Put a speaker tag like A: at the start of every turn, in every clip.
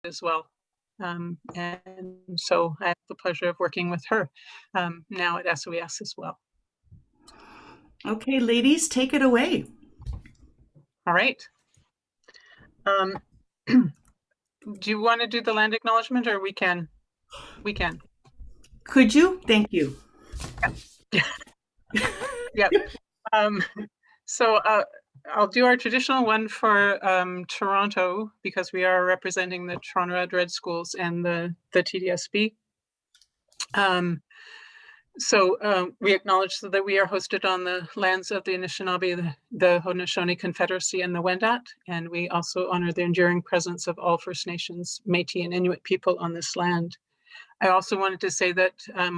A: as well. And so I have the pleasure of working with her now at SOES as well.
B: Okay, ladies, take it away.
A: All right. Do you want to do the land acknowledgement, or we can? We can.
B: Could you? Thank you.
A: Yeah. So I'll do our traditional one for Toronto, because we are representing the Toronto Red Schools and the TDSB. So we acknowledge that we are hosted on the lands of the Anishinaabe, the Haudenosaunee Confederacy, and the Wendat, and we also honor the enduring presence of all First Nations, Métis, and Inuit people on this land. I also wanted to say that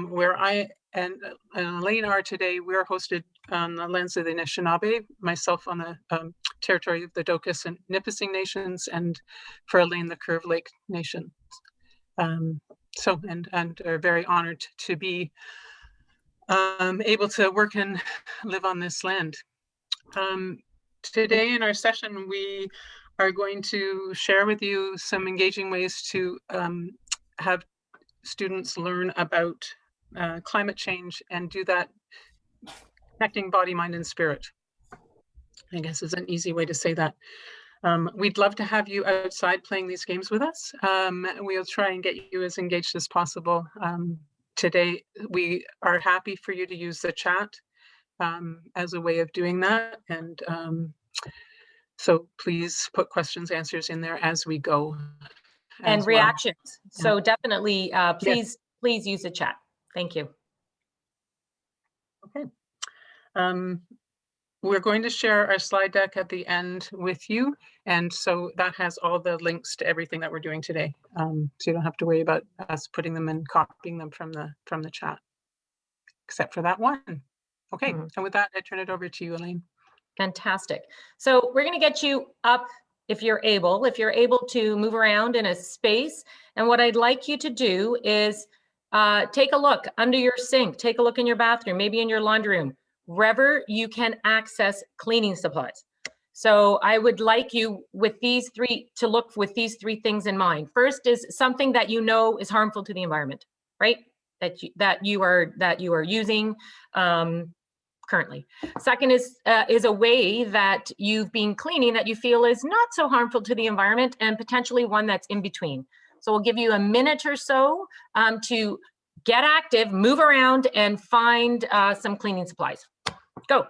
A: where I and Elaine are today, we're hosted on the lands of the Anishinaabe, myself on the territory of the Dokas and Nipissing Nations, and for Elaine, the Curve Lake Nation. So, and are very honored to be able to work and live on this land. Today in our session, we are going to share with you some engaging ways to have students learn about climate change and do that connecting body, mind, and spirit. I guess is an easy way to say that. We'd love to have you outside playing these games with us. We'll try and get you as engaged as possible. Today, we are happy for you to use the chat as a way of doing that. And so please put questions, answers in there as we go.
C: And reactions. Well. So definitely, please use the chat. Thank you.
A: Okay. We're going to share our slide deck at the end with you. And so that has all the links to everything that we're doing today. So you don't have to worry about us putting them and copying them from the chat, except for that one. Okay, And with that, I turn it over to you, Elaine.
C: Fantastic. So we're gonna get you up if you're able to move around in a space. And what I'd like you to do is take a look under your sink, take a look in your bathroom, maybe in your laundry room, wherever you can access cleaning supplies. So I would like you with these three to look with these three things in mind. First is something that you know is harmful to the environment, right? That you are using currently. Second is a way that you've been cleaning that you feel is not so harmful to the environment, and potentially one that's in between. So we'll give you a minute or so to get active, move around, and find some cleaning supplies. Go.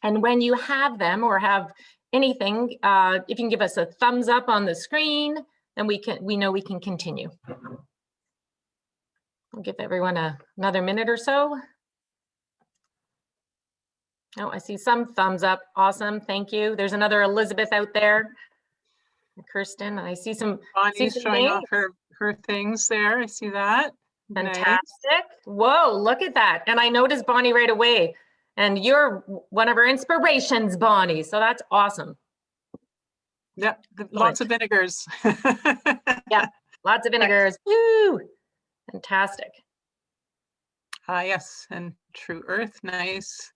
C: And when you have them or have anything, if you can give us a thumbs up on the screen, then we know we can continue. I'll give everyone another minute or so. Oh, I see some thumbs up. Awesome, thank you. There's another Elizabeth out there. Kirsten, I see some.
A: Bonnie's showing off her things there. I see that.
C: Fantastic. Nice. Whoa, look at that. And I noticed Bonnie right away. And you're one of our inspirations, Bonnie. So that's awesome.
A: Yep, lots of vinegars.
C: Yeah, lots of vinegars. Woo! Fantastic.
A: Yes, and True Earth, nice.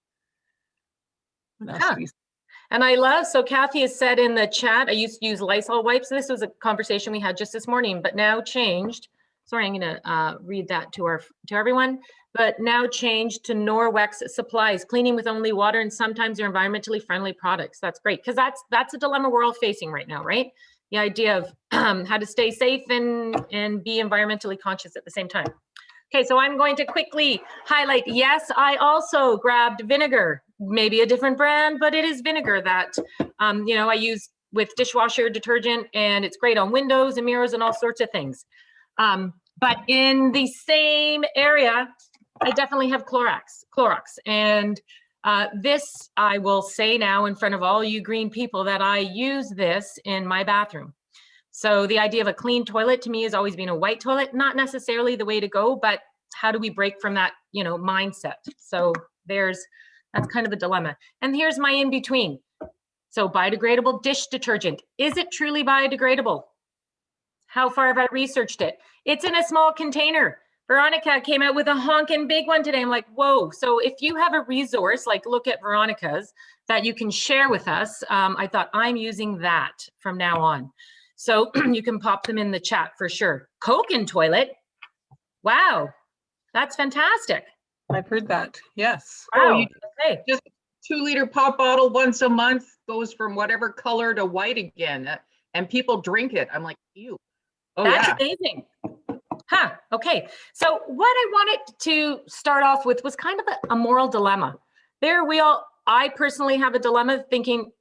A: What else?
C: And I love, so Kathy has said in the chat, I used to use Lysol wipes. This was a conversation we had just this morning, but now changed. Sorry, I'm gonna read that to everyone. But now changed to Norwex supplies, cleaning with only water and sometimes your environmentally friendly products. That's great, because that's a dilemma we're all facing right now, right? The idea of how to stay safe and be environmentally conscious at the same time. Okay, so I'm going to quickly highlight, yes, I also grabbed vinegar, maybe a different brand, but it is vinegar that, you know, I use with dishwasher detergent, and it's great on windows and mirrors and all sorts of things. But in the same area, I definitely have Clorox. And this, I will say now in front of all you green people that I use this in my bathroom. So the idea of a clean toilet to me has always been a white toilet, not necessarily the way to go, but how do we break from that, mindset? So that's kind of a dilemma. And here's my in between. So biodegradable dish detergent. Is it truly biodegradable? How far have I researched it? It's in a small container. Veronica came out with a honking big one today. I'm like, whoa. So if you have a resource, like look at Veronica's that you can share with us, I thought I'm using that from now on. So you can pop them in the chat for sure. Coke in toilet. Wow, that's fantastic.
A: I've heard that. Yes.
C: Wow. Okay.
D: Just 2-liter pop bottle once a month goes from whatever color to white again, and people drink it. I'm like, ew. Oh,
C: that's
D: yeah.
C: amazing. Huh. Okay. So what I wanted to start off with was kind of a moral dilemma. I personally have a dilemma thinking,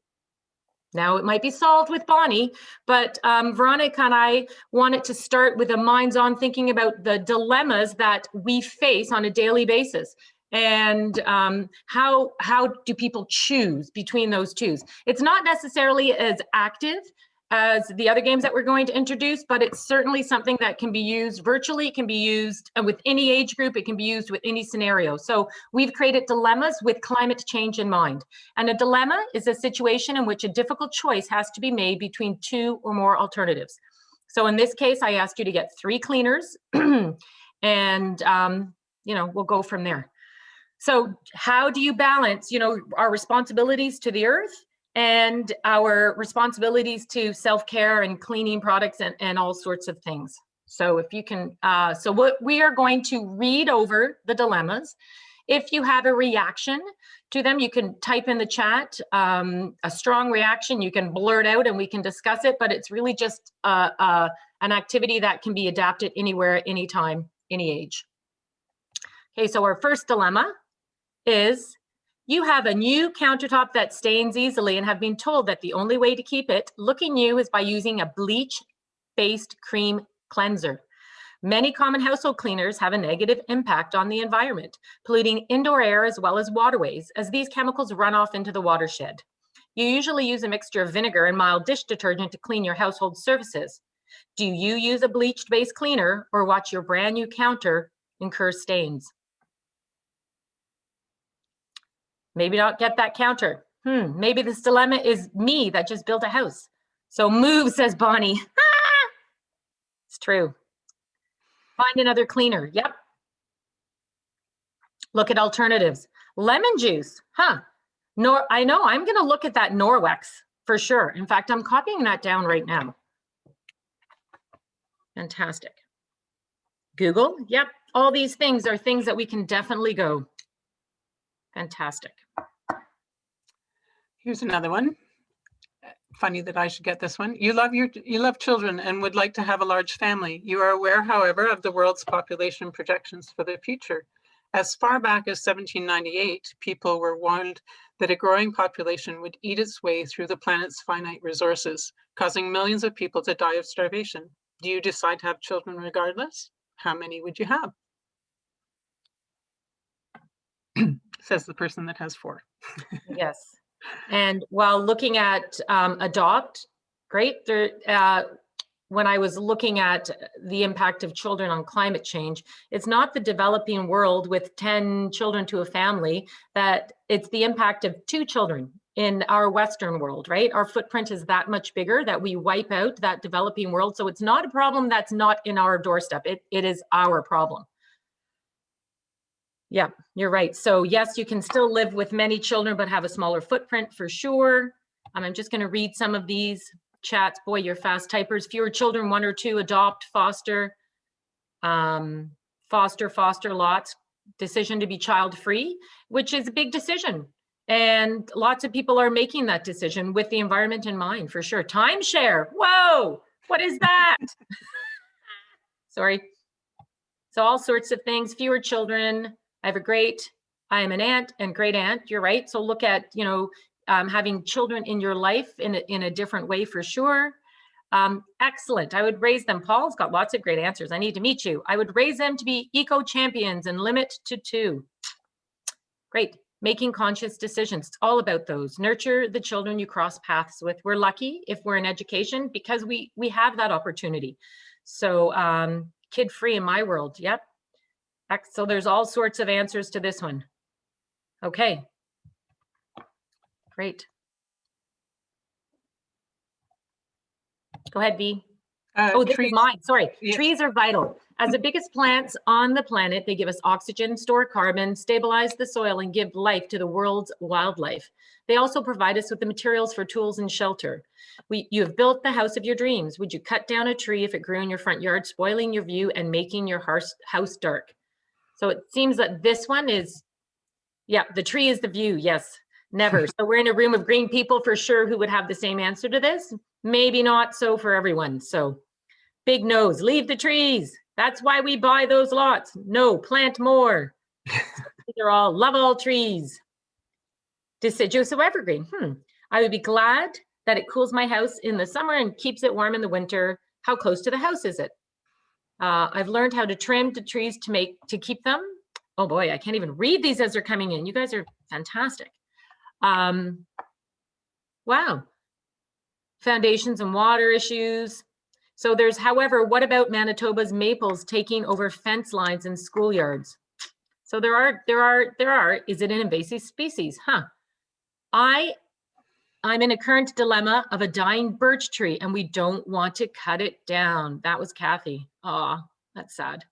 C: now it might be solved with Bonnie, but Veronica and I wanted to start with a minds-on thinking about the dilemmas that we face on a daily basis. And how do people choose between those two? It's not necessarily as active as the other games that we're going to introduce, but it's certainly something that can be used virtually. It can be used with any age group. It can be used with any scenario. So we've created dilemmas with climate change in mind. And a dilemma is a situation in which a difficult choice has to be made between two or more alternatives. So in this case, I asked you to get 3 cleaners and we'll go from there. So how do you balance, our responsibilities to the earth and our responsibilities to self-care and cleaning products and all sorts of things? So if you can, so what we are going to read over the dilemmas. If you have a reaction to them, you can type in the chat a strong reaction. You can blurt out and we can discuss it, but it's really just an activity that can be adapted anywhere, anytime, any age. Okay, so our first dilemma is you have a new countertop that stains easily and have been told that the only way to keep it looking new is by using a bleach-based cream cleanser. Many common household cleaners have a negative impact on the environment, polluting indoor air as well as waterways, as these chemicals run off into the watershed. You usually use a mixture of vinegar and mild dish detergent to clean your household surfaces. Do you use a bleach-based cleaner or watch your brand new counter incur stains? Maybe not get that counter. Maybe this dilemma is me that just built a house. So move, says Bonnie. It's true. Find another cleaner. Yep. Look at alternatives. Lemon juice. I know I'm going to look at that Norwex for sure. In fact, I'm copying that down right now. Fantastic. Google. Yep. All these things are things that we can definitely go. Fantastic.
A: Here's another one. Funny that I should get this one. You love children and would like to have a large family. You are aware, however, of the world's population projections for the future. As far back as 1798, people were warned that a growing population would eat its way through the planet's finite resources, causing millions of people to die of starvation. Do you decide to have children regardless? How many would you have? Says the person that has 4.
C: Yes. And while looking at adopt, great. When I was looking at the impact of children on climate change, it's not the developing world with 10 children to a family, that it's the impact of 2 children in our Western world, right? Our footprint is that much bigger that we wipe out that developing world. So it's not a problem that's not in our doorstep. It is our problem. Yeah, you're right. So yes, you can still live with many children, but have a smaller footprint for sure. I'm just going to read some of these chats. Boy, you're fast typers. Fewer children, 1 or 2, adopt, foster, foster lots. Decision to be child-free, which is a big decision. And lots of people are making that decision with the environment in mind, for sure. Timeshare. Whoa, what is that? Sorry. So all sorts of things. Fewer children. I am an aunt and great aunt. You're right. So look at, having children in your life in a different way for sure. Excellent. I would raise them. Paul's got lots of great answers. I need to meet you. I would raise them to be eco champions and limit to 2. Great. Making conscious decisions. It's all about those. Nurture the children you cross paths with. We're lucky if we're in education because we have that opportunity. So kid free in my world. Yep. So there's all sorts of answers to this one. Okay. Great. Go ahead, V. Oh, this is mine. Sorry.
A: Yeah.
C: Trees are vital. As the biggest plants on the planet, they give us oxygen, store carbon, stabilize the soil, and give life to the world's wildlife. They also provide us with the materials for tools and shelter. You have built the house of your dreams. Would you cut down a tree if it grew in your front yard, spoiling your view and making your house dark? So it seems that this one is, yeah, the tree is the view. Yes, never. So we're in a room of green people for sure who would have the same answer to this. Maybe not so for everyone. So big no's, leave the trees. That's why we buy those lots. No, plant more. These are all love all trees. Deciduous evergreen. I would be glad that it cools my house in the summer and keeps it warm in the winter. How close to the house is it? I've learned how to trim the trees to keep them. Oh boy, I can't even read these as they're coming in. You guys are fantastic. Wow. Foundations and water issues. So there's, however, what about Manitoba's maples taking over fence lines in schoolyards? So there are, is it an invasive species? I'm in a current dilemma of a dying birch tree and we don't want to cut it down. That was Kathy. Aw, that's sad.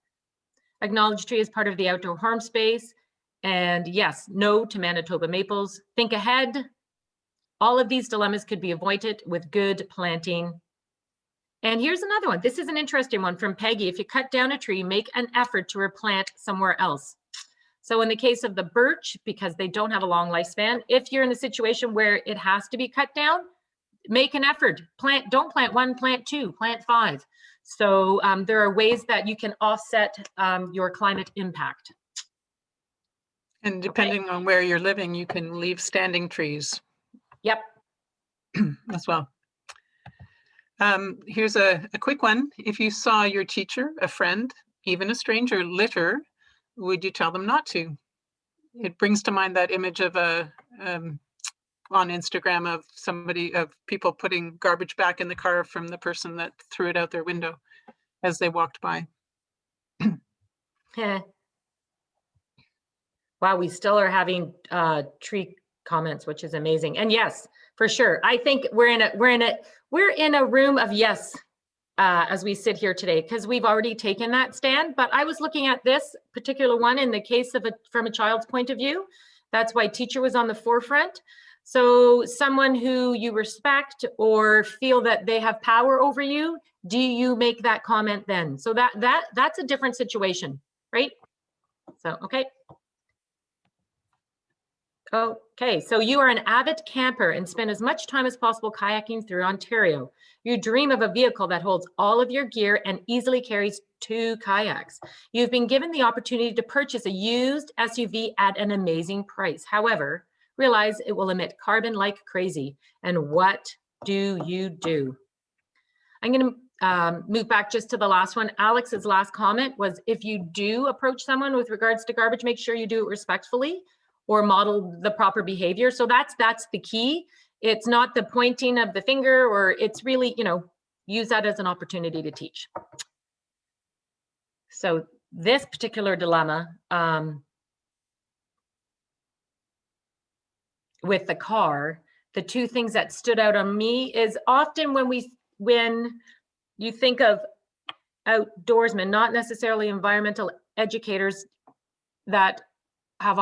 C: Acknowledge tree as part of the outdoor home space. And yes, no to Manitoba maples. Think ahead. All of these dilemmas could be avoided with good planting. And here's another one. This is an interesting one from Peggy. If you cut down a tree, make an effort to replant somewhere else. So in the case of the birch, because they don't have a long lifespan, if you're in a situation where it has to be cut down, make an effort. Don't plant 1, plant 2, plant 5. So there are ways that you can offset your climate impact.
A: And depending on where you're living, you can leave standing trees.
C: Yep.
A: As well. Here's a quick one. If you saw your teacher, a friend, even a stranger litter, would you tell them not to? It brings to mind that image of on Instagram of people putting garbage back in the car from the person that threw it out their window as they walked by.
C: Wow, we still are having tree comments, which is amazing. And yes, for sure. I think we're in a room of yes as we sit here today, because we've already taken that stand. But I was looking at this particular one in the case of from a child's point of view. That's why teacher was on the forefront. So someone who you respect or feel that they have power over you, do you make that comment then? So that's a different situation, right? So, okay. Okay, so you are an avid camper and spend as much time as possible kayaking through Ontario. You dream of a vehicle that holds all of your gear and easily carries 2 kayaks. You've been given the opportunity to purchase a used SUV at an amazing price. However, realize it will emit carbon like crazy. And what do you do? I'm going to move back just to the last one. Alex's last comment was, if you do approach someone with regards to garbage, make sure you do it respectfully or model the proper behavior. So that's the key. It's not the pointing of the finger, or it's really, use that as an opportunity to teach. So this particular dilemma with the car, the 2 things that stood out on me is often when you think of outdoorsmen, not necessarily environmental educators that have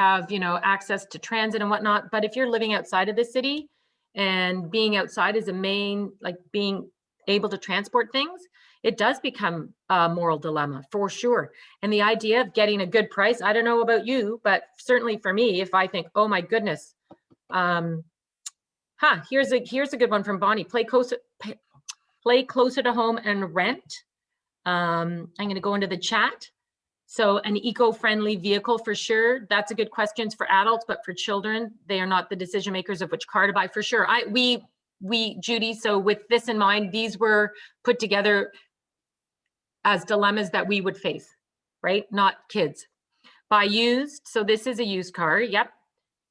C: access to transit and whatnot, but if you're living outside of the city and being outside is a main, like being able to transport things, it does become a moral dilemma for sure. And the idea of getting a good price, I don't know about you, but certainly for me, if I think, oh my goodness, here's a good one from Bonnie. Play closer to home and rent. I'm going to go into the chat. So an eco-friendly vehicle for sure. That's a good question for adults, but for children, they are not the decision makers of which car to buy for sure. We Judy, so with this in mind, these were put together as dilemmas that we would face, right? Not kids. Buy used, so this is a used car, yep.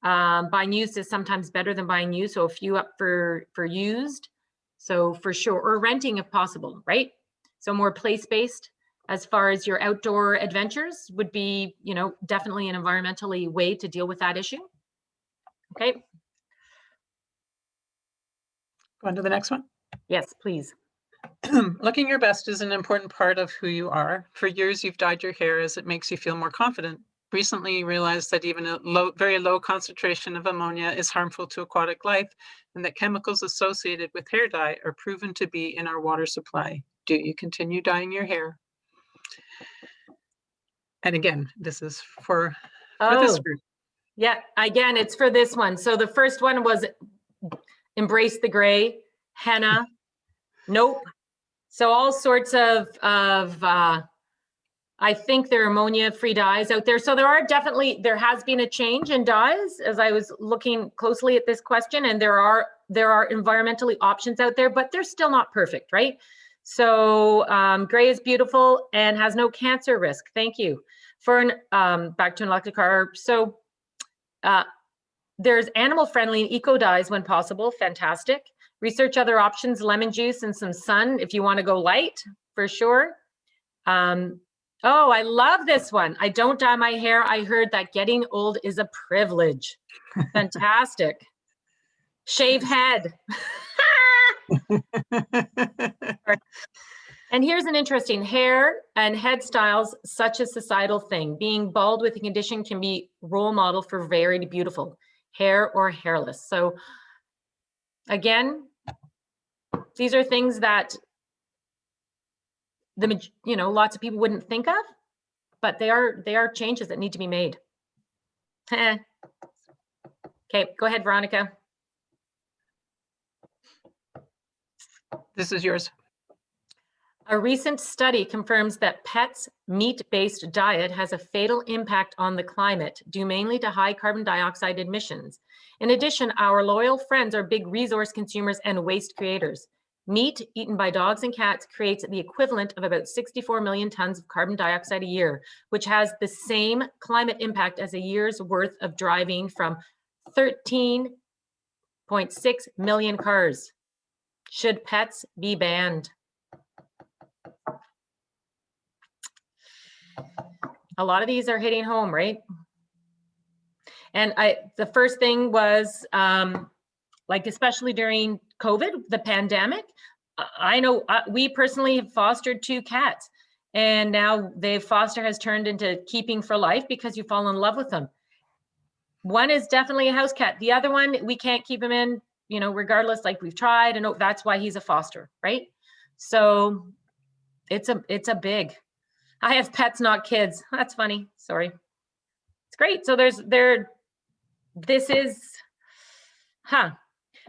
C: Buying used is sometimes better than buying new, so a few up for used. So for sure, or renting if possible, right? So more place-based as far as your outdoor adventures would be, you know, definitely an environmentally way to deal with that issue. Okay.
A: Go on to the next one.
C: Yes, please.
A: Looking your best is an important part of who you are. For years, you've dyed your hair as it makes you feel more confident. Recently, you realized that even a very low concentration of ammonia is harmful to aquatic life, and that chemicals associated with hair dye are proven to be in our water supply. Do you continue dyeing your hair? And again, this is for this group.
C: Yeah, again, it's for this one. So the first one was embrace the gray, henna. Nope. So all sorts of I think there are ammonia-free dyes out there. So there has been a change in dyes as I was looking closely at this question, and there are environmentally options out there, but they're still not perfect, right? So gray is beautiful and has no cancer risk. Thank you. For an back to an electric car. So there's animal-friendly and eco dyes when possible. Fantastic. Research other options, lemon juice and some sun if you want to go light, for sure. Oh, I love this one. I don't dye my hair. I heard that getting old is a privilege. Fantastic. Shave head. And here's an interesting hair and head styles, such a societal thing. Being bald with a condition can be role model for very beautiful hair or hairless. So again, these are things that lots of people wouldn't think of, but they are changes that need to be made. Okay, go ahead, Veronica.
A: This is yours.
C: A recent study confirms that pets' meat-based diet has a fatal impact on the climate, due mainly to high carbon dioxide emissions. In addition, our loyal friends are big resource consumers and waste creators. Meat eaten by dogs and cats creates the equivalent of about 64 million tons of carbon dioxide a year, which has the same climate impact as a year's worth of driving from 13.6 million cars. Should pets be banned? A lot of these are hitting home, right? And the first thing was, like, especially during COVID, the pandemic, I know we personally have fostered 2 cats, and now foster has turned into keeping for life because you fall in love with them. One is definitely a house cat. The other one, we can't keep him in, regardless, like we've tried, and that's why he's a foster, right? So it's a big. I have pets, not kids. That's funny. Sorry. It's great. So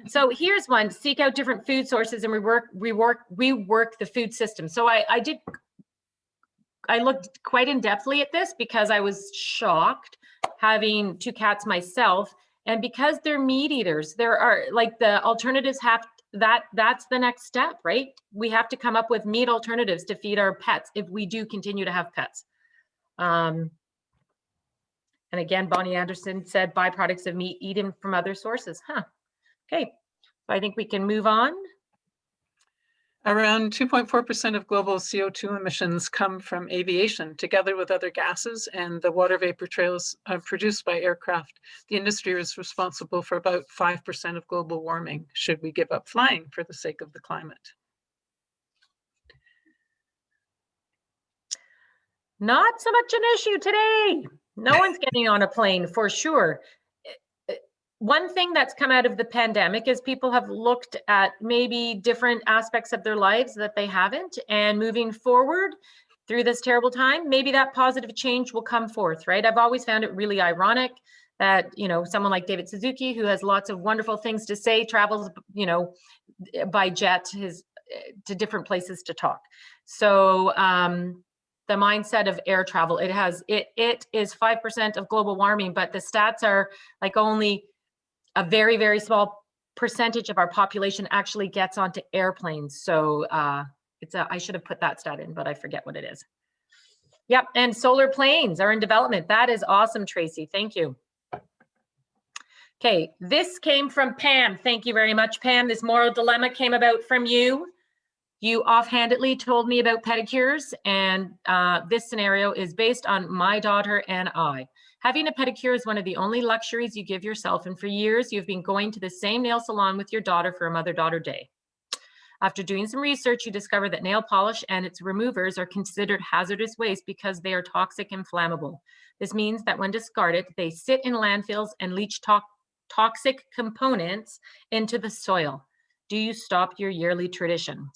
C: So here's one: seek out different food sources and rework the food system. So I looked quite in depthly at this because I was shocked having 2 cats myself, and because they're meat eaters, there are like the alternatives that's the next step, right? We have to come up with meat alternatives to feed our pets if we do continue to have pets. And again, Bonnie Anderson said byproducts of meat eaten from other sources. Okay, so I think we can move on.
A: Around 2.4% of global CO2 emissions come from aviation, together with other gases and the water vapor trails produced by aircraft. The industry is responsible for about 5% of global warming. Should we give up flying for the sake of the climate?
C: Not so much an issue today. No one's getting on a plane for sure. One thing that's come out of the pandemic is people have looked at maybe different aspects of their lives that they haven't, and moving forward through this terrible time, maybe that positive change will come forth, right? I've always found it really ironic that, someone like David Suzuki, who has lots of wonderful things to say, travels, by jet to different places to talk. So the mindset of air travel, it is 5% of global warming, but the stats are like only a very, very small percentage of our population actually gets onto airplanes. So I should have put that stat in, but I forget what it is. Yep, and solar planes are in development. That is awesome, Tracy. Thank you. Okay, this came from Pam. Thank you very much, Pam. This moral dilemma came about from you. You offhandedly told me about pedicures, and this scenario is based on my daughter and I. Having a pedicure is one of the only luxuries you give yourself, and for years you've been going to the same nail salon with your daughter for a mother-daughter day. After doing some research, you discover that nail polish and its removers are considered hazardous waste because they are toxic and flammable. This means that when discarded, they sit in landfills and leach toxic components into the soil. Do you stop your yearly tradition?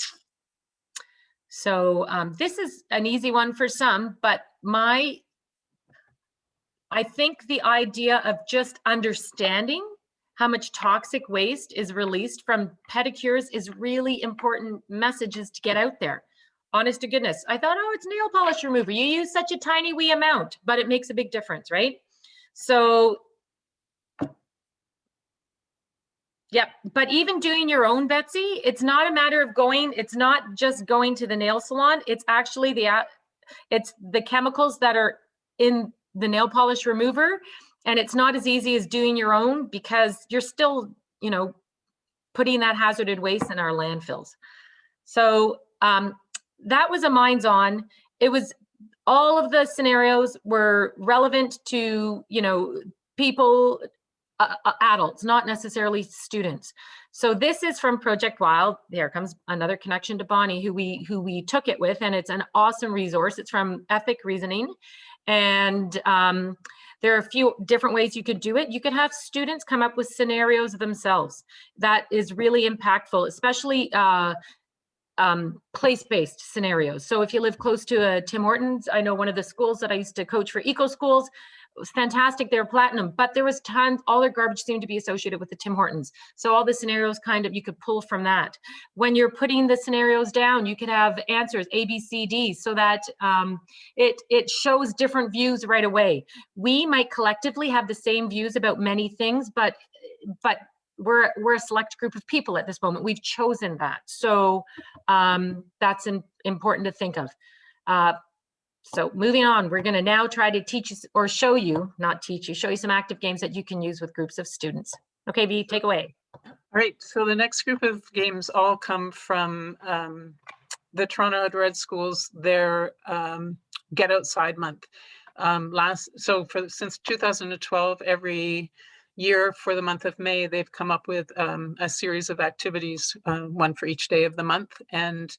C: So this is an easy one for some, but I think the idea of just understanding how much toxic waste is released from pedicures is really important messages to get out there. Honest to goodness, I thought, oh, it's nail polish remover. You use such a tiny wee amount, but it makes a big difference, right? So, yeah, but even doing your own, Betsy, it's not a matter of it's not just going to the nail salon. It's actually it's the chemicals that are in the nail polish remover. And it's not as easy as doing your own because you're still, putting that hazardous waste in our landfills. So that was a minds on. It was all of the scenarios were relevant to, people, adults, not necessarily students. So this is from Project Wild. There comes another connection to Bonnie, who we took it with, and it's an awesome resource. It's from Ethic Reasoning, and there are a few different ways you could do it. You could have students come up with scenarios themselves. That is really impactful, especially place-based scenarios. So if you live close to a Tim Hortons, I know one of the schools that I used to coach for eco schools, it was fantastic. They were platinum, but there was tons, all their garbage seemed to be associated with the Tim Hortons. So all the scenarios you could pull from that. When you're putting the scenarios down, you could have answers A, B, C, D, so that it shows different views right away. We might collectively have the same views about many things, but we're a select group of people at this moment. We've chosen that. So that's important to think of. So moving on, we're going to now try to teach you or show you, not teach you, show you some active games that you can use with groups of students. Okay, V, take away.
A: All right, so the next group of games all come from the Toronto Red Schools, their Get Outside Month. Since 2012, every year for the month of May, they've come up with a series of activities, one for each day of the month. And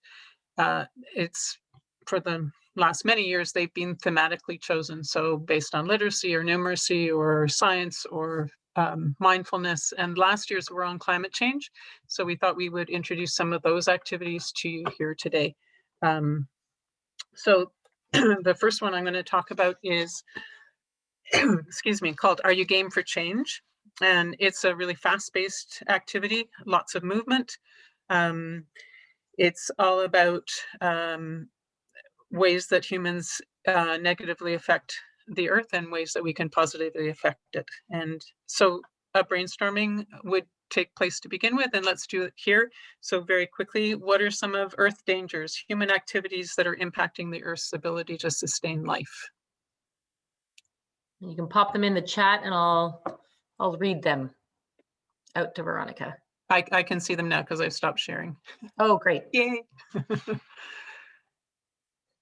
A: it's for the last many years, they've been thematically chosen. So based on literacy or numeracy or science or mindfulness. And last year's were on climate change. So we thought we would introduce some of those activities to you here today. So the first one I'm going to talk about is, excuse me, called Are You Game for Change? And it's a really fast-paced activity, lots of movement. It's all about ways that humans negatively affect the earth and ways that we can positively affect it. And so a brainstorming would take place to begin with, and let's do it here. So very quickly, what are some of earth dangers, human activities that are impacting the earth's ability to sustain life?
C: You can pop them in the chat and I'll read them out to Veronica.
A: I can see them now because I've stopped sharing.
C: Oh, great.
A: Yay.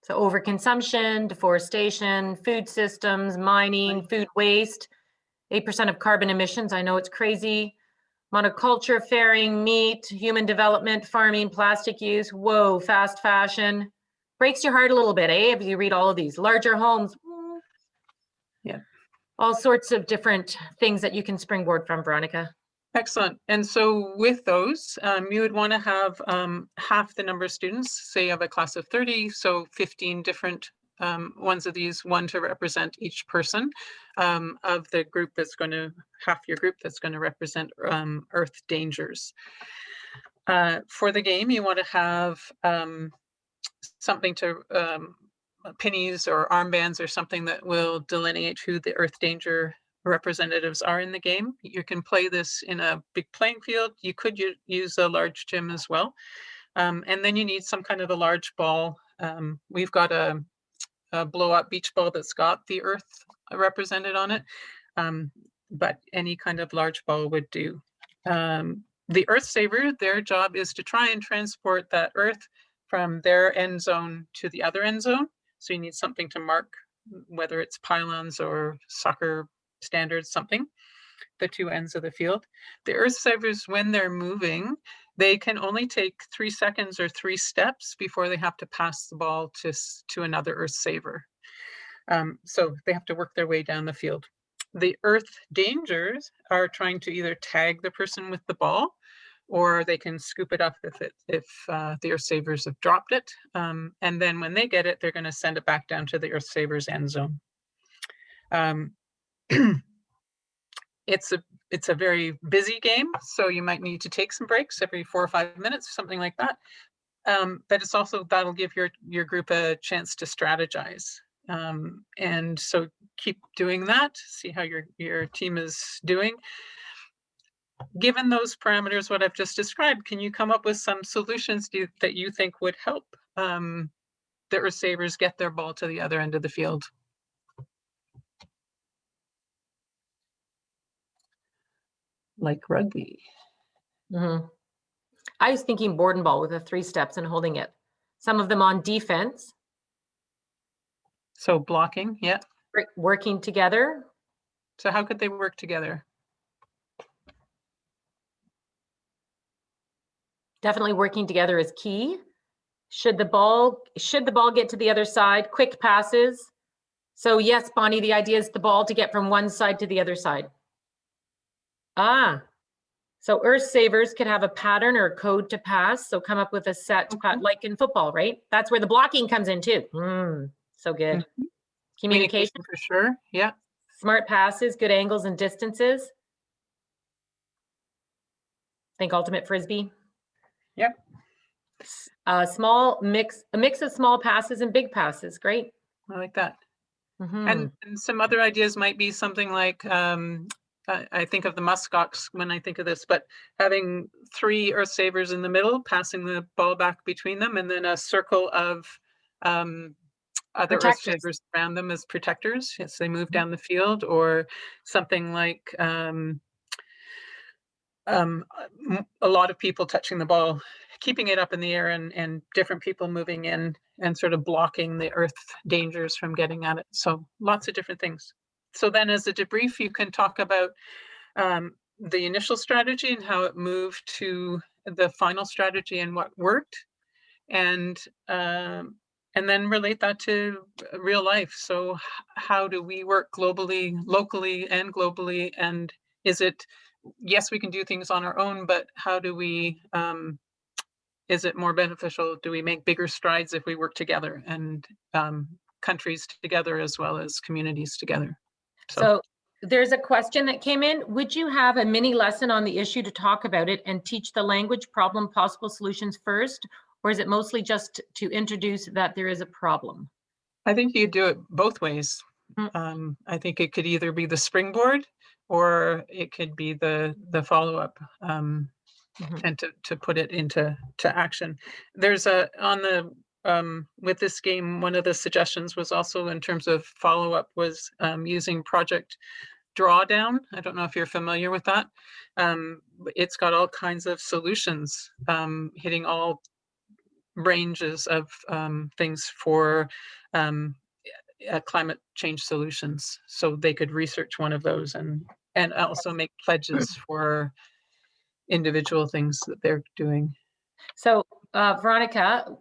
C: So overconsumption, deforestation, food systems, mining, food waste, 8% of carbon emissions. I know it's crazy. Monoculture, fairing, meat, human development, farming, plastic use. Whoa, fast fashion. Breaks your heart a little bit, eh? If you read all of these. Larger homes.
A: Yeah.
C: All sorts of different things that you can springboard from, Veronica.
A: Excellent. And so with those, you would want to have half the number of students. Say you have a class of 30, so 15 different ones of these, one to represent each person of the group that's going to, half your group that's going to represent earth dangers. For the game, you want to have something to, pennies or armbands or something that will delineate who the earth danger representatives are in the game. You can play this in a big playing field. You could use a large gym as well. And then you need some kind of a large ball. We've got a blow up beach ball that's got the earth represented on it. But any kind of large ball would do. The Earth Saver, their job is to try and transport that earth from their end zone to the other end zone. So you need something to mark, whether it's pylons or soccer standards, something, the two ends of the field. The Earth Savers, when they're moving, they can only take 3 seconds or 3 steps before they have to pass the ball to another Earth Saver. So they have to work their way down the field. The Earth Dangers are trying to either tag the person with the ball, or they can scoop it up if the Earth Savers have dropped it. And then when they get it, they're going to send it back down to the Earth Savers end zone. It's a very busy game, so you might need to take some breaks every 4 or 5 minutes, something like that. But it's also, that'll give your group a chance to strategize. And so keep doing that, see how your team is doing. Given those parameters, what I've just described, can you come up with some solutions that you think would help the Earth Savers get their ball to the other end of the field? Like rugby.
C: I was thinking board and ball with the 3 steps and holding it. Some of them on defense.
A: So blocking, yeah.
C: Working together.
A: So how could they work together?
C: Definitely working together is key. Should the ball get to the other side, quick passes. So yes, Bonnie, the idea is the ball to get from one side to the other side. So Earth Savers could have a pattern or a code to pass. So come up with a set, like in football, right? That's where the blocking comes in too. So good. Communication
A: for sure. Yeah.
C: Smart passes, good angles and distances. Think ultimate frisbee.
A: Yep.
C: A mix of small passes and big passes. Great.
A: I like that. And some other ideas might be something like, I think of the muskox when I think of this, but having 3 Earth Savers in the middle, passing the ball back between them, and then a circle of other Earth Savers around them as protectors as they move down the field, or something like a lot of people touching the ball, keeping it up in the air, and different people moving in and sort of blocking the Earth Dangers from getting at it. So lots of different things. So then as a debrief, you can talk about the initial strategy and how it moved to the final strategy and what worked, and then relate that to real life. So how do we work globally, locally and globally? And is it, yes, we can do things on our own, but how do we, is it more beneficial? Do we make bigger strides if we work together, and countries together as well as communities together?
C: So there's a question that came in. Would you have a mini lesson on the issue to talk about it and teach the language, problem, possible solutions first? Or is it mostly just to introduce that there is a problem?
A: I think you do it both ways. I think it could either be the springboard, or it could be the follow-up, and to put it into action. There's with this game, one of the suggestions was also, in terms of follow-up, was using Project Drawdown. I don't know if you're familiar with that. It's got all kinds of solutions, hitting all ranges of things for climate change solutions. So they could research one of those and also make pledges for individual things that they're doing.
C: So Veronica,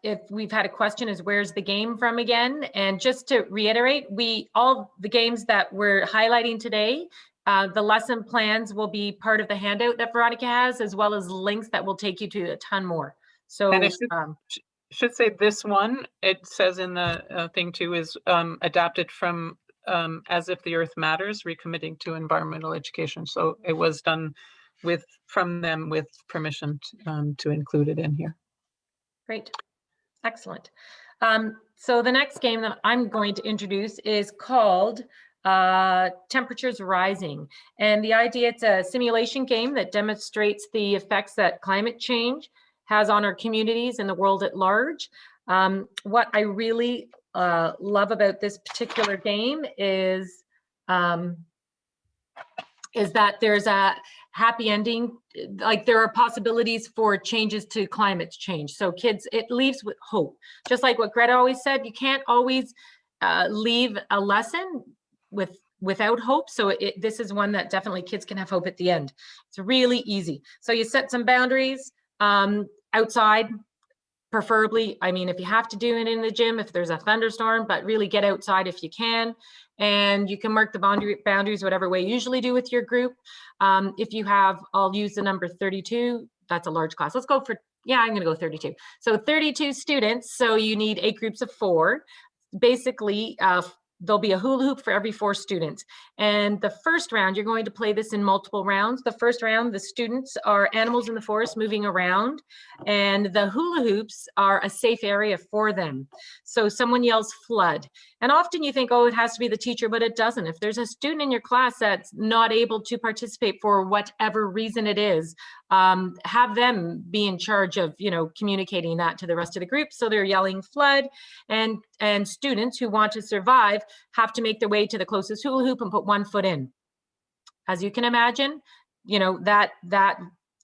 C: if we've had a question, is where's the game from again? And just to reiterate, all the games that we're highlighting today, the lesson plans will be part of the handout that Veronica has, as well as links that will take you to a ton more. So
A: and should say this one, it says in the thing too, is adapted from As If the Earth Matters, Recommitting to Environmental Education. So it was done from them with permission to include it in here.
C: Great, excellent. So the next game that I'm going to introduce is called temperatures rising. And the idea, it's a simulation game that demonstrates the effects that climate change has on our communities and the world at large. What I really love about this particular game is that there's a happy ending. Like, there are possibilities for changes to climate change. So kids, it leaves with hope. Just like what Greta always said, you can't always leave a lesson without hope. So this is one that definitely kids can have hope at the end. It's really easy. So you set some boundaries outside, preferably. I mean, if you have to do it in the gym, if there's a thunderstorm, but really get outside if you can. And you can mark the boundaries whatever way you usually do with your group. If you have, I'll use the number 32. That's a large class. Let's go for, yeah, I'm going to go 32. So 32 students. So you need 8 groups of 4. Basically, there'll be a hula hoop for every 4 students. And the first round, you're going to play this in multiple rounds. The first round, the students are animals in the forest moving around, and the hula hoops are a safe area for them. So someone yells flood. And often you think, oh, it has to be the teacher, but it doesn't. If there's a student in your class that's not able to participate for whatever reason it is, have them be in charge of, communicating that to the rest of the group. So they're yelling flood, and students who want to survive have to make their way to the closest hula hoop and put 1 foot in. As you can imagine, that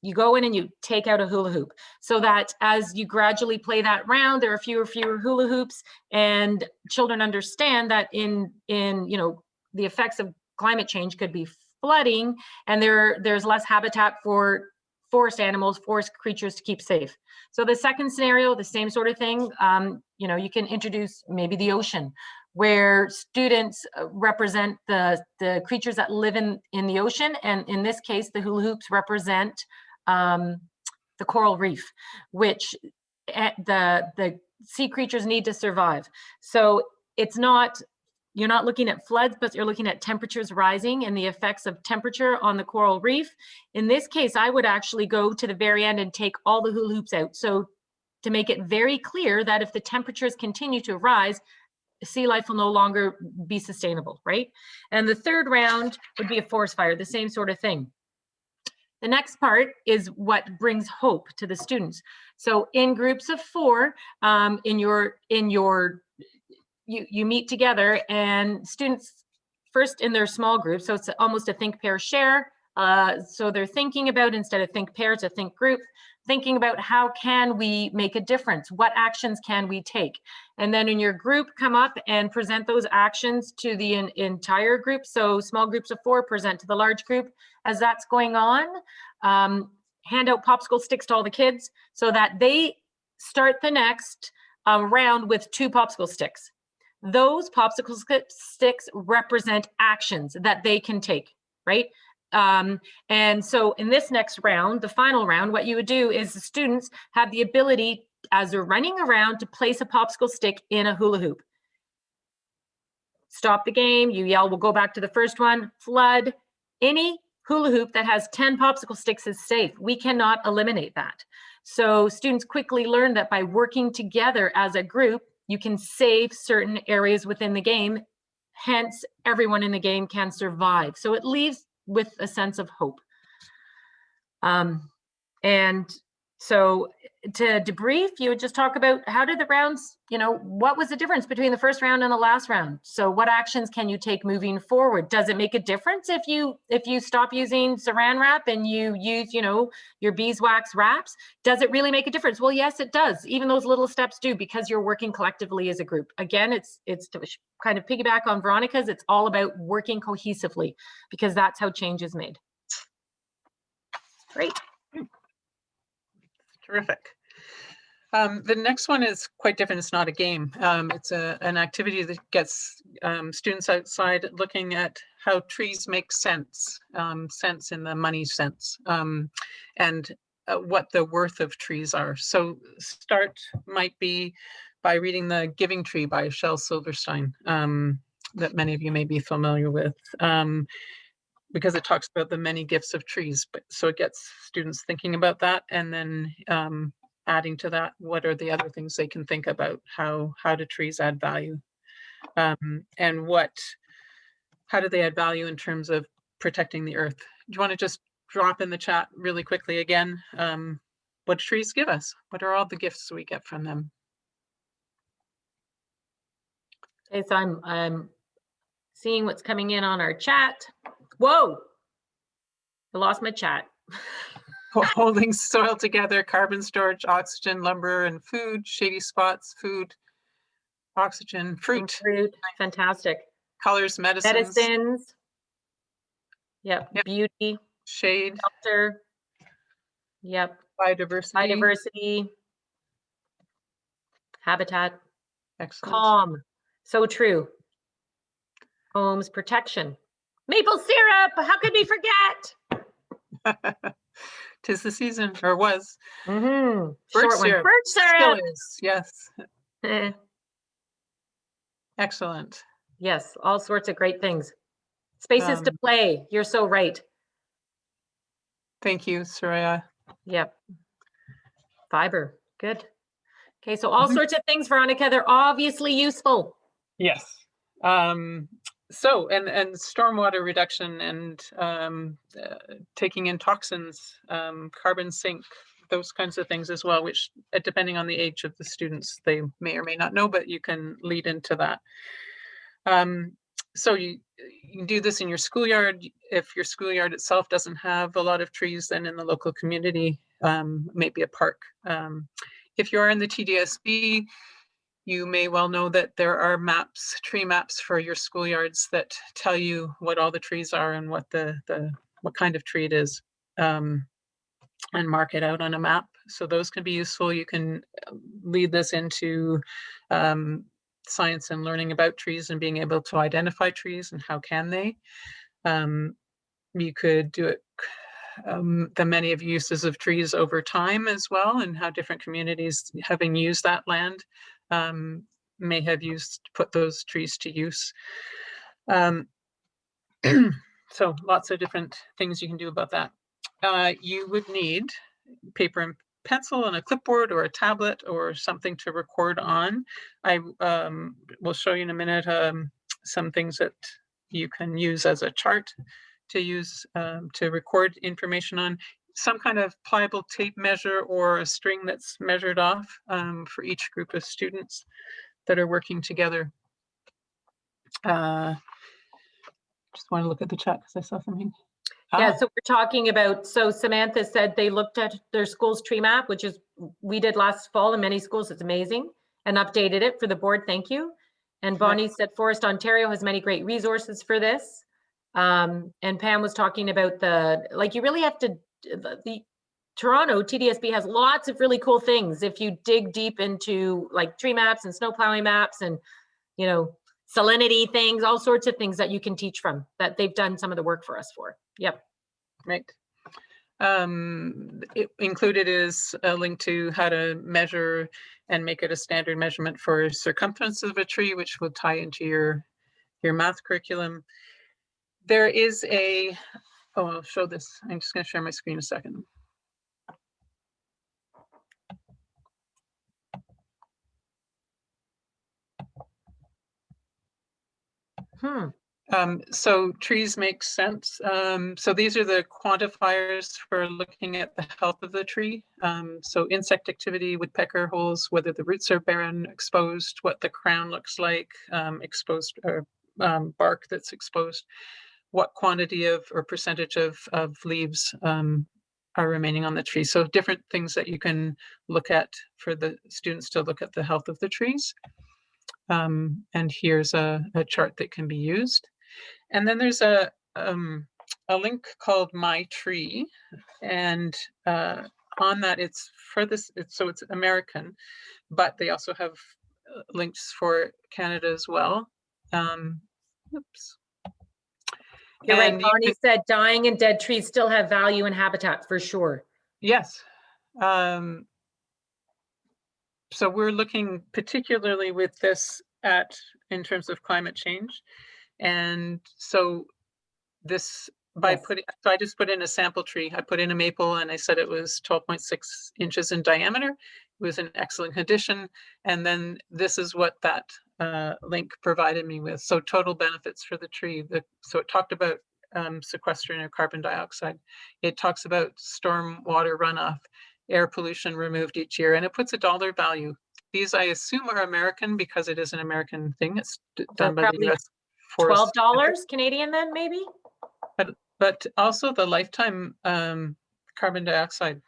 C: you go in and you take out a hula hoop, so that as you gradually play that round, there are fewer hula hoops, and children understand that in the effects of climate change could be flooding, and there's less habitat for forest animals, forest creatures to keep safe. So the second scenario, the same sort of thing. You can introduce maybe the ocean, where students represent the creatures that live in the ocean. And in this case, the hula hoops represent the coral reef, which the sea creatures need to survive. So you're not looking at floods, but you're looking at temperatures rising and the effects of temperature on the coral reef. In this case, I would actually go to the very end and take all the hula hoops out. So to make it very clear that if the temperatures continue to rise, sea life will no longer be sustainable, right? And the third round would be a forest fire, the same sort of thing. The next part is what brings hope to the students. So in groups of 4, you meet together, and students first in their small groups. So it's almost a think, pair, share. So they're thinking about, instead of think pair, to think group, thinking about how can we make a difference? What actions can we take? And then in your group, come up and present those actions to the entire group. So small groups of 4 present to the large group. As that's going on, hand out popsicle sticks to all the kids so that they start the next round with 2 popsicle sticks. Those popsicle sticks represent actions that they can take, right? And so in this next round, the final round, what you would do is the students have the ability, as they're running around, to place a popsicle stick in a hula hoop. Stop the game, you yell, we'll go back to the first one, flood. Any hula hoop that has 10 popsicle sticks is safe. We cannot eliminate that. So students quickly learn that by working together as a group, you can save certain areas within the game. Hence, everyone in the game can survive. So it leaves with a sense of hope. And so to debrief, you would just talk about how did the rounds, what was the difference between the first round and the last round? So what actions can you take moving forward? Does it make a difference if you stop using saran wrap and you use, your beeswax wraps? Does it really make a difference? Well, yes, it does. Even those little steps do, because you're working collectively as a group. Again, it's to kind of piggyback on Veronica's. It's all about working cohesively, because that's how change is made. Great.
A: Terrific. The next one is quite different. It's not a game. It's an activity that gets students outside looking at how trees make sense, sense in the money sense, and what the worth of trees are. So start might be by reading The Giving Tree by Shel Silverstein, that many of you may be familiar with. Because it talks about the many gifts of trees, but so it gets students thinking about that, and then adding to that, what are the other things they can think about? How do trees add value? And what how do they add value in terms of protecting the earth? Do you want to just drop in the chat really quickly again? What trees give us? What are all the gifts we get from them?
C: Okay, so I'm seeing what's coming in on our chat. Whoa, I lost my chat.
A: Holding soil together, carbon storage, oxygen, lumber and food, shady spots, food, oxygen, fruit,
C: Fruit, fantastic.
A: colors, medicines,
C: Medicines. Yep,
A: Yep.
C: beauty,
A: shade,
C: shelter. Yep,
A: biodiversity.
C: biodiversity, habitat,
A: Excellent.
C: calm. So true. Homes, protection. Maple syrup, how could we forget?
A: 'Tis the season, or was.
C: Mm-hmm.
A: Birch
C: Short one.
A: syrup.
C: Birch
A: Still
C: syrup.
A: is, yes. Excellent.
C: Yes, all sorts of great things. Spaces to
A: Um,
C: play. You're so right.
A: Thank you, Soraya.
C: Yep. Fiber. Good. Okay, so all
A: Mhm.
C: sorts of things, Veronica. They're obviously useful.
A: Yes. So, and stormwater reduction and taking in toxins, carbon sink, those kinds of things as well, which depending on the age of the students, they may or may not know, but you can lead into that. So you can do this in your schoolyard. If your schoolyard itself doesn't have a lot of trees, then in the local community, maybe a park. If you are in the TDSB, you may well know that there are maps, tree maps for your schoolyards that tell you what all the trees are and what what kind of tree it is, and mark it out on a map. So those can be useful. You can lead this into science and learning about trees and being able to identify trees and how can they. You could do it the many of uses of trees over time as well, and how different communities having used that land may have put those trees to use. So lots of different things you can do about that. You would need paper and pencil and a clipboard or a tablet or something to record on. I will show you in a minute some things that you can use as a chart to use to record information on. Some kind of pliable tape measure or a string that's measured off for each group of students that are working together. Just want to look at the chat because I saw something.
C: Yeah, so we're talking about, so Samantha said they looked at their school's tree map, which is, we did last fall in many schools, it's amazing, and updated it for the board, thank you. And Bonnie said Forest Ontario has many great resources for this. And Pam was talking about you really have to, the Toronto TDSB has lots of really cool things if you dig deep into like tree maps and snow plowing maps and, you know, salinity things, all sorts of things that you can teach from, that they've done some of the work for us for. Yep.
A: Right. Included is a link to how to measure and make it a standard measurement for circumference of a tree, which will tie into your math curriculum. There is I'll show this. I'm just going to share my screen a second. So trees make sense. So these are the quantifiers for looking at the health of the tree. So insect activity, woodpecker holes, whether the roots are barren, exposed, what the crown looks like, exposed or bark that's exposed, what quantity of or percentage of leaves are remaining on the tree. So different things that you can look at for the students to look at the health of the trees. And here's a chart that can be used. And then there's a link called My Tree, and on that it's for this. So it's American, but they also have links for Canada as well. Oops.
C: You're right. Bonnie said dying and dead trees still have value and habitat for sure.
A: Yes. So we're looking particularly with this in terms of climate change, and so this by putting, so I just put in a sample tree. I put in a maple and I said it was 12.6 inches in diameter. It was in excellent condition. And then this is what that link provided me with. So total benefits for the tree. So it talked about sequestering of carbon dioxide. It talks about storm water runoff, air pollution removed each year, and it puts a dollar value. These I assume are American because it is an American thing. It's done by the
C: probably
A: US Forest.
C: $12 Canadian then, maybe?
A: But also the lifetime carbon dioxide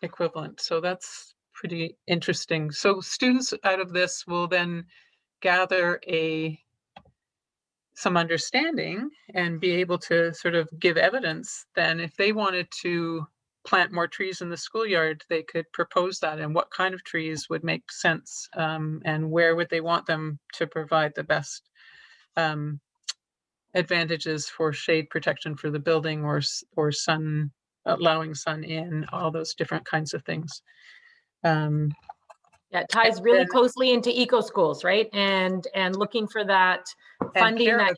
A: equivalent. So that's pretty interesting. So students out of this will then gather some understanding and be able to sort of give evidence. Then if they wanted to plant more trees in the schoolyard, they could propose that, and what kind of trees would make sense, and where would they want them to provide the best advantages for shade protection for the building, or sun, allowing sun in, all those different kinds of things.
C: Yeah, it ties really closely into eco schools, right? And looking for that funding that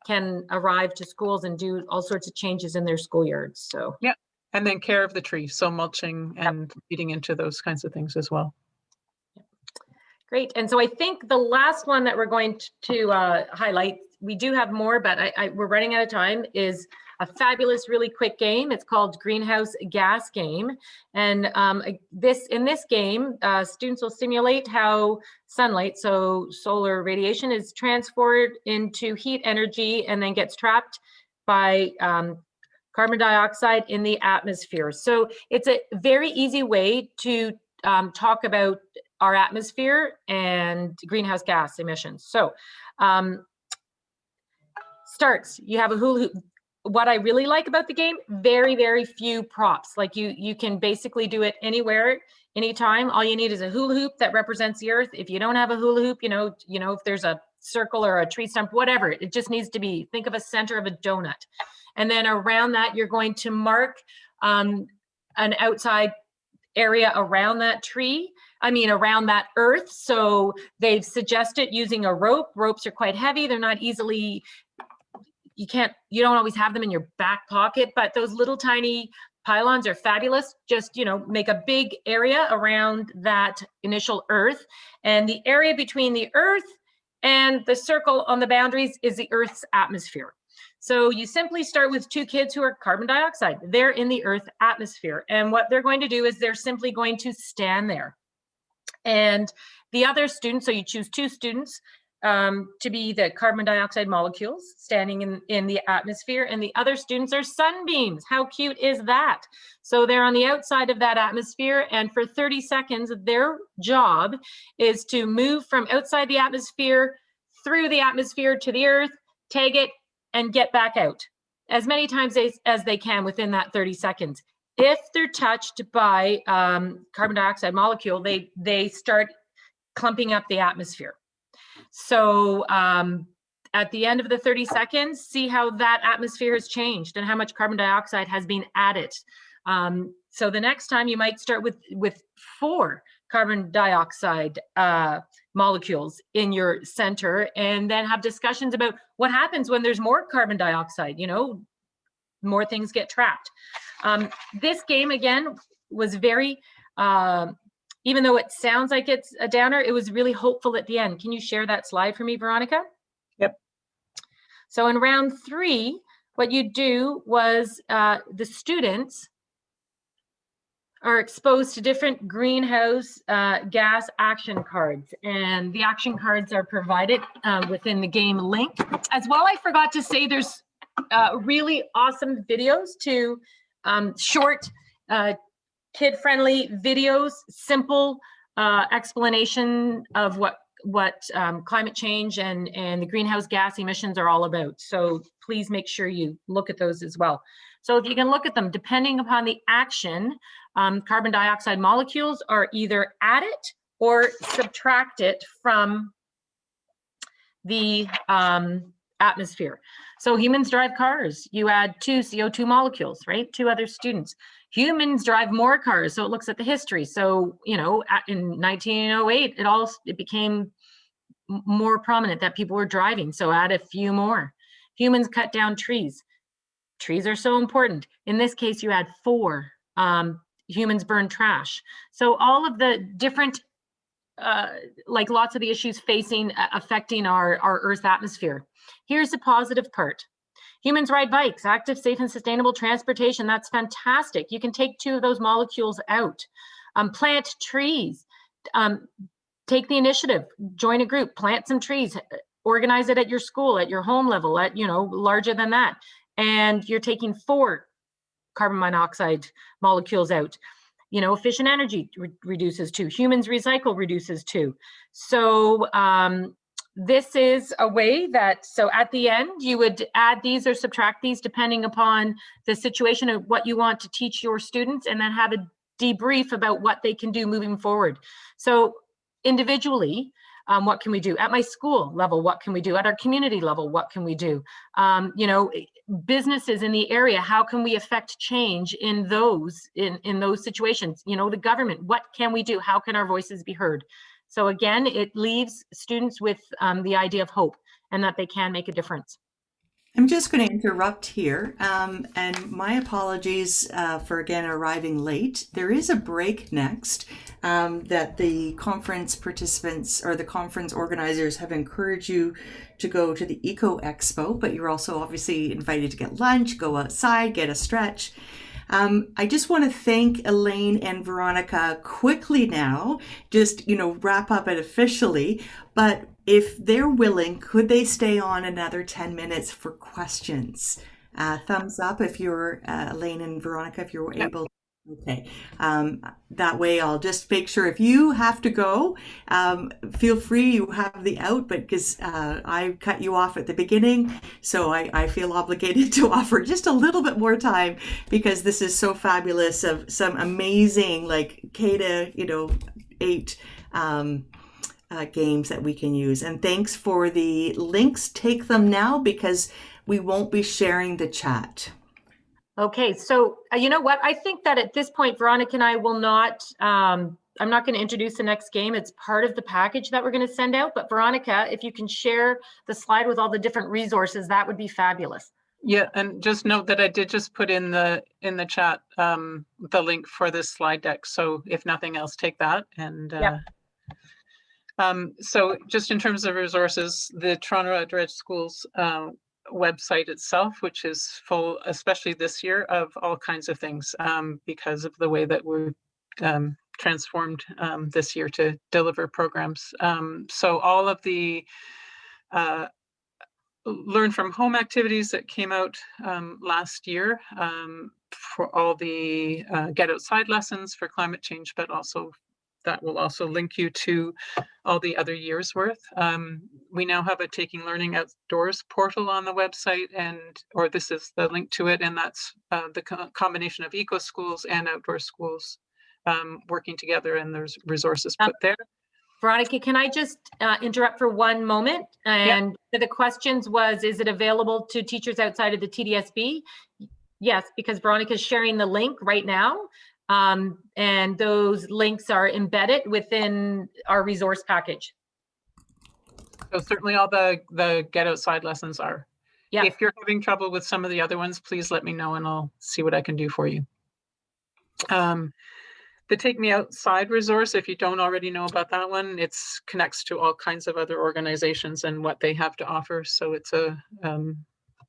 C: can arrive to schools and do all sorts of changes in their schoolyards. So
A: yeah, and then care of the tree, so mulching and feeding into those kinds of things as well.
C: Great. And so I think the last one that we're going to highlight, we do have more, but we're running out of time, is a fabulous, really quick game. It's called Greenhouse Gas Game. And in this game, students will simulate how sunlight, so solar radiation, is transferred into heat energy and then gets trapped by carbon dioxide in the atmosphere. So it's a very easy way to talk about our atmosphere and greenhouse gas emissions. So starts, you have a hula hoop. What I really like about the game, very, very few props. Like you can basically do it anywhere, anytime. All you need is a hula hoop that represents the earth. If you don't have a hula hoop, you know, if there's a circle or a tree stump, whatever, it just needs to be, think of a center of a donut. And then around that, you're going to mark an outside area around that tree, around that earth. So they've suggested using a rope. Ropes are quite heavy. They're not easily, you don't always have them in your back pocket, but those little tiny pylons are fabulous. Just, make a big area around that initial earth. And the area between the earth and the circle on the boundaries is the earth's atmosphere. So you simply start with two kids who are carbon dioxide. They're in the earth atmosphere. And what they're going to do is they're simply going to stand there. And the other students, so you choose two students to be the carbon dioxide molecules standing in the atmosphere, and the other students are sunbeams. How cute is that? So they're on the outside of that atmosphere, and for 30 seconds, their job is to move from outside the atmosphere through the atmosphere to the earth, tag it, and get back out as many times as they can within that 30 seconds. If they're touched by carbon dioxide molecule, they start clumping up the atmosphere. So at the end of the 30 seconds, see how that atmosphere has changed and how much carbon dioxide has been added. So the next time you might start with 4 carbon dioxide molecules in your center, and then have discussions about what happens when there's more carbon dioxide, more things get trapped. This game, again, was very, even though it sounds like it's a downer, it was really hopeful at the end. Can you share that slide for me, Veronica?
A: Yep.
C: So in round 3, what you do was the students are exposed to different greenhouse gas action cards, and the action cards are provided within the game link. As well, I forgot to say there's really awesome videos to short, kid-friendly videos, simple explanation of what climate change and the greenhouse gas emissions are all about. So please make sure you look at those as well. So if you can look at them, depending upon the action, carbon dioxide molecules are either added or subtracted from the atmosphere. So humans drive cars. You add 2 CO2 molecules, right? 2 other students. Humans drive more cars. So it looks at the history. So, in 1908, it became more prominent that people were driving. So add a few more. Humans cut down trees. Trees are so important. In this case, you add 4. Humans burn trash. So all of the different like lots of the issues affecting our Earth's atmosphere. Here's the positive part. Humans ride bikes, active, safe, and sustainable transportation. That's fantastic. You can take 2 of those molecules out. Plant trees. Take the initiative. Join a group. Plant some trees. Organize it at your school, at your home level, at, larger than that. And you're taking 4 carbon monoxide molecules out. Efficient energy reduces 2. Humans recycle reduces 2. So this is a way that, so at the end, you would add these or subtract these depending upon the situation of what you want to teach your students, and then have a debrief about what they can do moving forward. So individually, what can we do? At my school level, what can we do? At our community level, what can we do? Businesses in the area, how can we affect change in those situations? The government, what can we do? How can our voices be heard? So again, it leaves students with the idea of hope and that they can make a difference.
B: I'm just going to interrupt here, and my apologies for again arriving late. There is a break next that the conference participants or the conference organizers have encouraged you to go to the Eco Expo, but you're also obviously invited to get lunch, go outside, get a stretch. I just want to thank Elaine and Veronica quickly now, just, wrap up it officially, but if they're willing, could they stay on another 10 minutes for questions? Thumbs up if you're Elaine and Veronica, if you're able. Okay. That way I'll just make sure if you have to go, feel free, you have the out, but because I cut you off at the beginning, so I feel obligated to offer just a little bit more time because this is so fabulous of some amazing like K to 8 games that we can use. And thanks for the links. Take them now because we won't be sharing the chat.
C: Okay, so you know what? I think that at this point, Veronica and I will not, I'm not going to introduce the next game. It's part of the package that we're going to send out. But Veronica, if you can share the slide with all the different resources, that would be fabulous.
A: Yeah, and just note that I did just put in the chat the link for this slide deck. So if nothing else, take that. And so just in terms of resources, the Toronto Outdoor Edge Schools website itself, which is full, especially this year, of all kinds of things because of the way that we're transformed this year to deliver programs. So all of the learn from home activities that came out last year for all the get outside lessons for climate change, but also that will also link you to all the other years worth. We now have a Taking Learning Outdoors portal on the website, or this is the link to it, and that's the combination of eco schools and outdoor schools working together, and there's resources put there.
C: Veronica, can I just interrupt for one moment? And the questions was, is it available to teachers outside of the TDSB? Yes, because Veronica's sharing the link right now. And those links are embedded within our resource package.
A: So certainly all the get outside lessons are. Yeah. If you're having trouble with some of the other ones, please let me know and I'll see what I can do for you. The Take Me Outside resource, if you don't already know about that one, it connects to all kinds of other organizations and what they have to offer. So it's a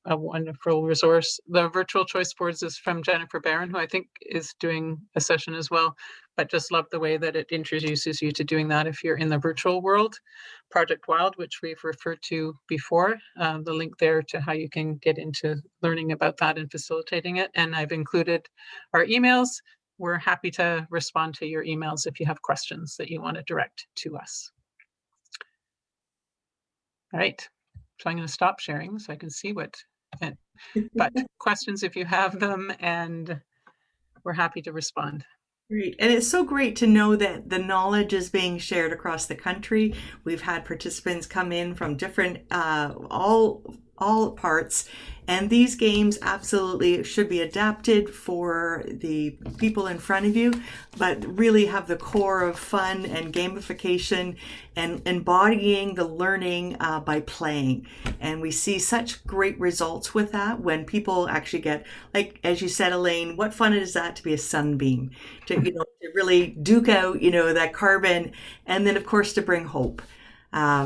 A: wonderful resource. The virtual choice boards is from Jennifer Barron, who I think is doing a session as well, but just love the way that it introduces you to doing that if you're in the virtual world. Project Wild, which we've referred to before, the link there to how you can get into learning about that and facilitating it. And I've included our emails. We're happy to respond to your emails if you have questions that you want to direct to us. All right, so I'm going to stop sharing so I can see what, but questions if you have them, and we're happy to respond.
B: Great. And it's so great to know that the knowledge is being shared across the country. We've had participants come in from different, all all parts. And these games absolutely should be adapted for the people in front of you, but really have the core of fun and gamification and embodying the learning by playing. And we see such great results with that when people actually get, like, as you said, Elaine, what fun is that to be a sunbeam, to, to really duke out, that carbon, and then of course to bring hope.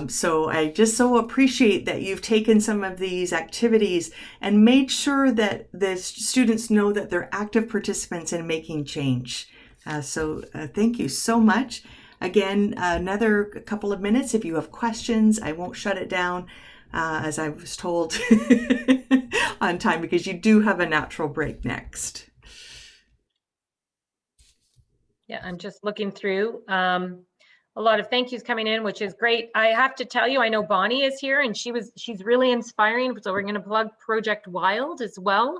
B: So I just so appreciate that you've taken some of these activities and made sure that the students know that they're active participants in making change. So thank you so much. Again, another couple of minutes. If you have questions, I won't shut it down as I was told on time, because you do have a natural break next.
C: Yeah, I'm just looking through. A lot of thank yous coming in, which is great. I have to tell you, I know Bonnie is here and she's really inspiring. So we're going to plug Project Wild as well.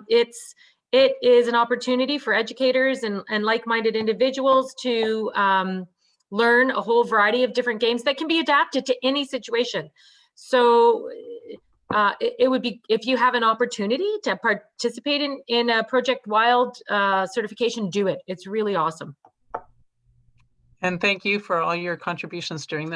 C: It is an opportunity for educators and like-minded individuals to learn a whole variety of different games that can be adapted to any situation. So it would be, if you have an opportunity to participate in a Project Wild certification, do it. It's really awesome.
A: And thank you for all your contributions during the